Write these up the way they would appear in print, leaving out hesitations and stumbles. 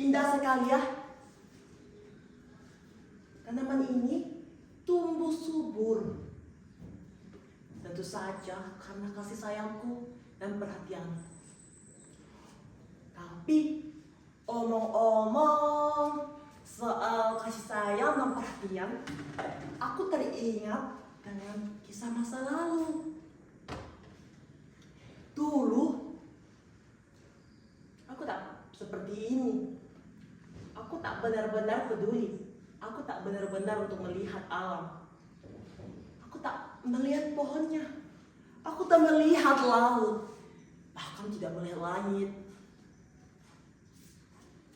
Indah sekali ya. Tanaman ini tumbuh subur. Tentu saja karena kasih sayangku dan perhatianku. Tapi omong-omong soal kasih sayang dan perhatian, aku teringat dengan kisah masa lalu. Dulu, aku tak seperti ini. Aku tak benar-benar peduli. Aku tak benar-benar untuk melihat alam. Aku tak melihat pohonnya. Aku tak melihat laut. Bahkan tidak melihat langit.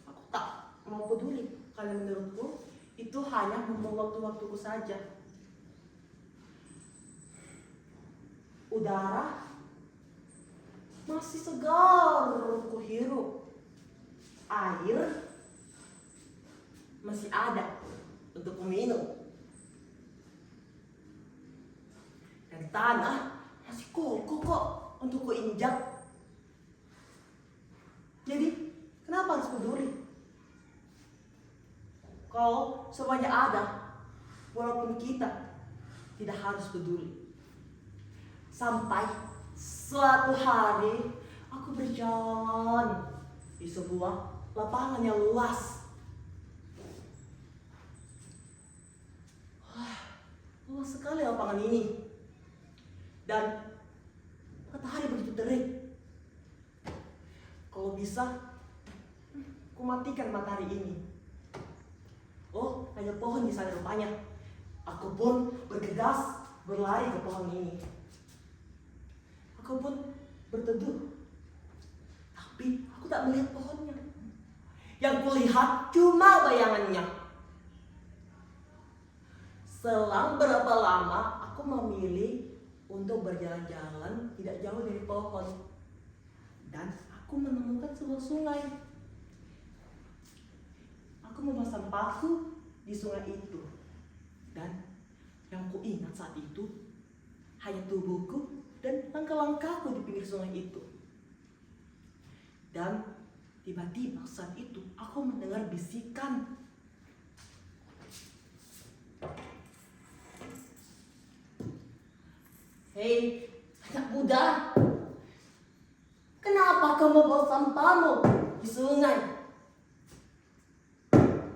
Aku tak mau peduli. Karena menurutku, itu hanya membuang waktu-waktuku saja. Udara masih segar untuk kuhirup. Air masih ada untuk kuminum. Dan tanah masih kokoh kok untuk kuinjak. Jadi, kenapa harus peduli? Kalau semuanya ada, walaupun kita tidak harus peduli. Sampai suatu hari aku berjalan di sebuah lapangan yang luas. Luas sekali lapangan ini. Dan matahari begitu terik. Kalau bisa, aku matikan matahari ini. Oh, hanya pohon di sana rupanya. Aku pun bergegas berlari ke pohon ini. Aku pun berteduh. Tapi aku tak melihat pohonnya. Yang kulihat cuma bayangannya. Selang berapa lama aku memilih untuk berjalan-jalan tidak jauh dari pohon. Dan aku menemukan sebuah sungai. Aku membuang sampahku di sungai itu. Dan yang kuingat saat itu hanya tubuhku dan langkah-langkahku di pinggir sungai itu. Dan tiba-tiba saat itu aku mendengar bisikan. Hei, anak muda, kenapa kamu bawa sampahmu di sungai?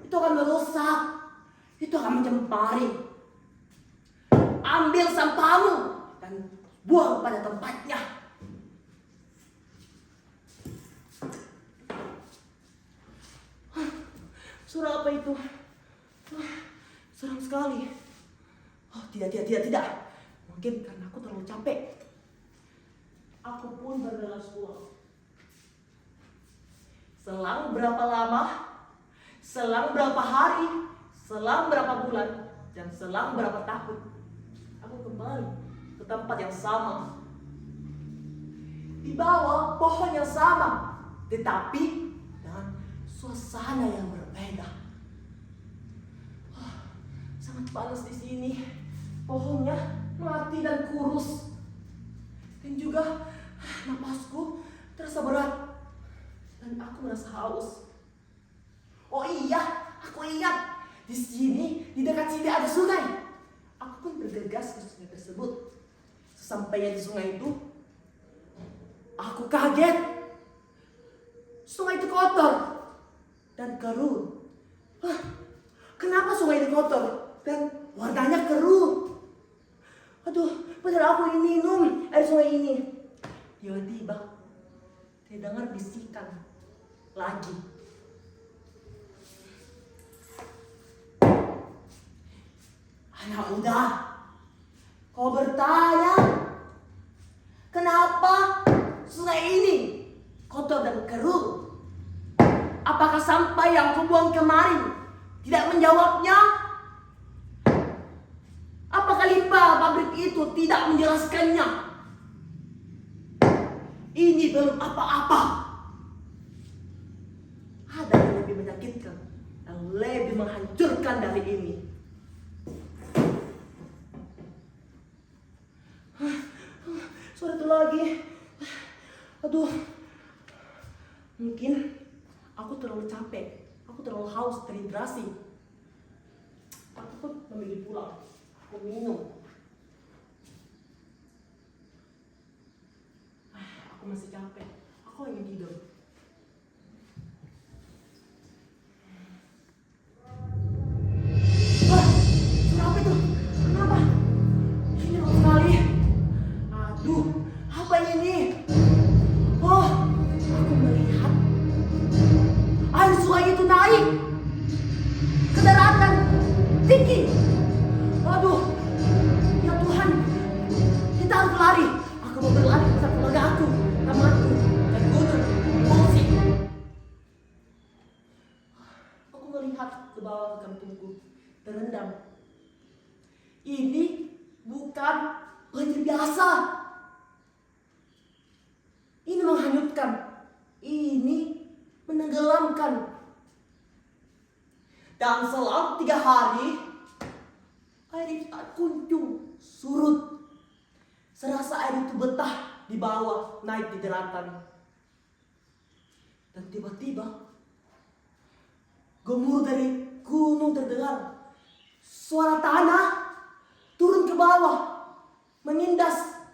Itu akan merusak, itu akan mencemari. Ambil sampahmu dan buang pada tempatnya. Suara apa itu? Seram sekali. Oh, tidak. Mungkin karena aku terlalu capek. Aku pun bergegas pulang. Selang berapa lama, selang berapa hari, selang berapa bulan, dan selang berapa tahun, aku kembali ke tempat yang sama. Di bawah pohon yang sama, tetapi dengan suasana yang berbeda. Sangat panas di sini. Pohonnya mati dan kurus. Dan juga napasku terasa berat. Dan aku merasa haus. Oh iya, aku ingat. Di sini, di dekat sini ada sungai. Aku pun bergegas ke sungai tersebut. Sesampainya di sungai itu, aku kaget. Sungai itu kotor dan keruh. Kenapa sungai itu kotor dan warnanya keruh? Aduh, padahal aku ingin minum air sungai ini. Tiba-tiba, saya dengar bisikan lagi. Anak muda, kau bertanya, kenapa sungai ini kotor dan keruh? Apakah sampah yang kau buang kemarin tidak menjawabnya? Apakah limbah pabrik itu tidak menjelaskannya? Ini belum apa-apa. Ada yang lebih menyakitkan, yang lebih menghancurkan dari ini. Suara itu lagi. Aduh. Mungkin Aku terlalu capek, aku terlalu haus, terhidrasi. Aku pun memilih pulang. Aku minum. Aku masih capek. Aku ingin tidur. Wah, suara apa itu? Kenapa? Ini lama sekali. Aduh, apa ini? Oh, aku melihat air sungai itu naik ke daratan tinggi. Aduh, ya Tuhan, kita harus lari. Aku mau berlari bersama keluarga aku, temanku, dan gunung, musik. Aku melihat ke bawah kampungku, terendam. Ini bukan banjir biasa. Ini menghanyutkan. Ini menenggelamkan. Dan selama 3 hari, air itu tak kunjung surut. Serasa air itu betah di bawah, naik di daratan. Dan tiba-tiba, gemuruh dari gunung terdengar. Suara tanah turun ke bawah, menindas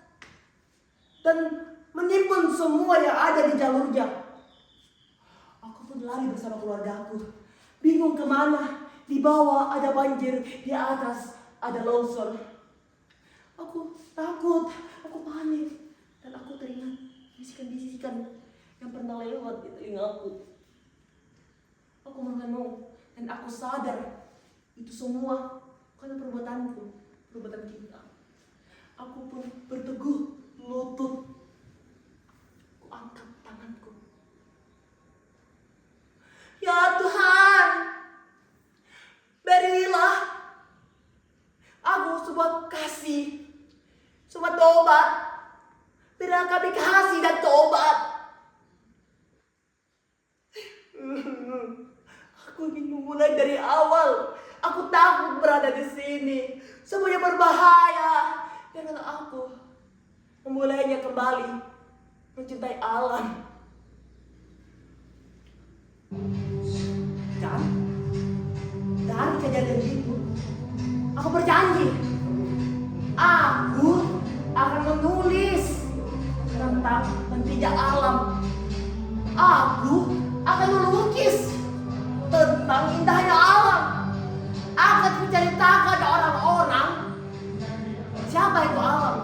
dan menimbun semua yang ada di jalurnya. Aku pun lari bersama keluargaku. Bingung kemana. Di bawah ada banjir, di atas ada longsor. Aku takut, aku panik. Dan aku teringat bisikan-bisikan yang pernah lewat di telingaku. Aku merenung dan aku sadar itu semua karena perbuatanku, perbuatan kita. Aku pun berteguh lutut. Aku angkat tanganku. Ya Tuhan, berilah aku sebuah kasih, sebuah tobat. Berilah kami kasih dan tobat. Aku ingin memulai dari awal. Aku takut berada di sini. Semuanya berbahaya. Jangan aku memulainya kembali, mencintai alam. Dan dari kejadian itu, aku berjanji, aku akan menulis tentang pentingnya alam. Aku akan melukis tentang indahnya alam. Akan menceritakan orang-orang siapa itu alam.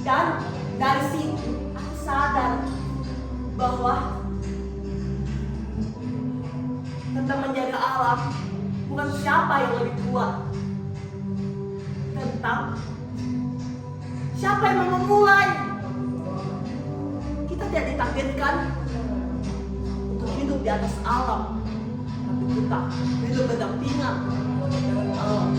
Dan dari situ aku sadar bahwa tentang menjaga alam bukan siapa yang lebih kuat, tentang siapa yang mau memulai. Kita tidak ditakdirkan untuk hidup di atas alam, tapi kita hidup berdampingan dengan alam.